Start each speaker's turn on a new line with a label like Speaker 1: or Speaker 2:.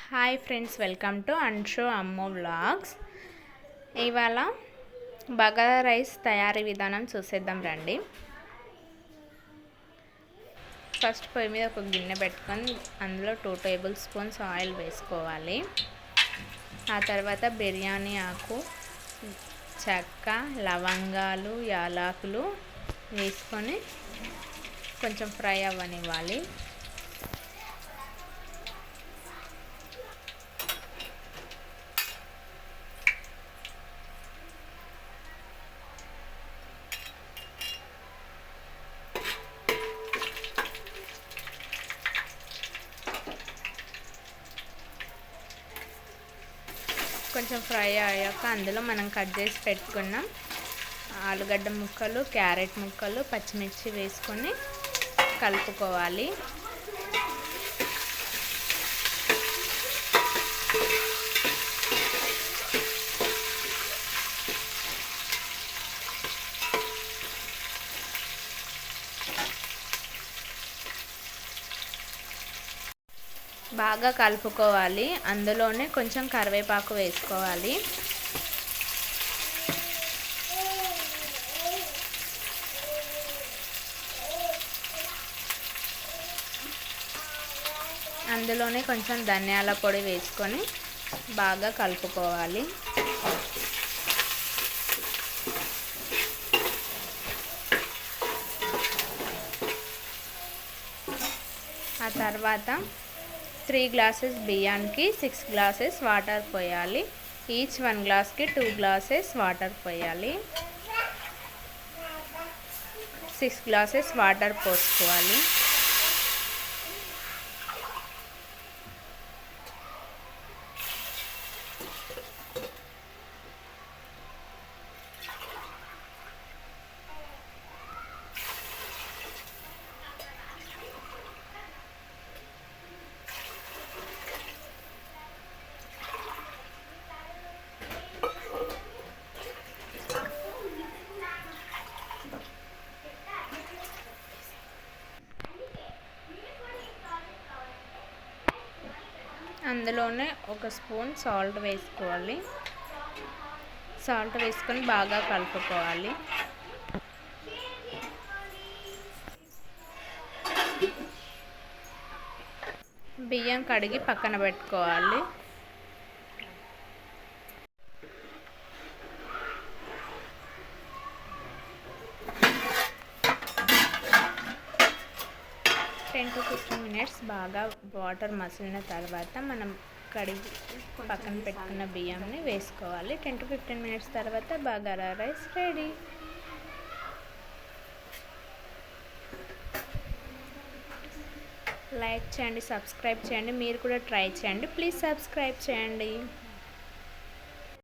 Speaker 1: Hi friends, welcome to అన్షో అమ్మో vlogs. ఇవాళ bagara rice తయారీ విధానం చూసేద్దాం రండి. ఫస్ట్ పొయ్యి మీద ఒక గిన్నె పెట్టుకొని అందులో 2 టేబుల్ స్పూన్స్ ఆయిల్ వేసుకోవాలి. ఆ తర్వాత బిర్యానీ ఆకు, చెక్క, లవంగాలు, యాలకులు వేసుకొని కొంచెం ఫ్రై అవ్వనివ్వాలి. కొంచెం ఫ్రై అయ్యాక అందులో మనం కట్ చేసి పెట్టుకున్న ఆలుగడ్డ ముక్కలు, క్యారెట్ ముక్కలు, పచ్చిమిర్చి వేసుకొని కలుపుకోవాలి. బాగా కలుపుకోవాలి. అందులోనే కొంచెం కరివేపాకు వేసుకోవాలి. అందులోనే కొంచెం ధనియాల పొడి వేసుకొని బాగా కలుపుకోవాలి. ఆ తర్వాత 3 గ్లాసెస్ బియ్యానికి 6 గ్లాసెస్ వాటర్ పోయాలి. ఈచ్ 1 గ్లాస్కి 2 గ్లాసెస్ వాటర్ పోయాలి. 6 గ్లాసెస్ వాటర్ పోసుకోవాలి. అందులోనే 1 స్పూన్ సాల్ట్ వేసుకోవాలి. సాల్ట్ వేసుకొని బాగా కలుపుకోవాలి. బియ్యం కడిగి పక్కన పెట్టుకోవాలి. టెన్ టు 15 మినిట్స్ బాగా వాటర్ మసిలిన తర్వాత మనం కడిగి పక్కన పెట్టుకున్న బియ్యంని వేసుకోవాలి. 10 to 15 మినిట్స్ తర్వాత బగారా రైస్ రెడీ. లైక్ చేయండి, సబ్స్క్రైబ్ చేయండి. మీరు కూడా ట్రై చేయండి. ప్లీజ్ సబ్స్క్రైబ్ చేయండి.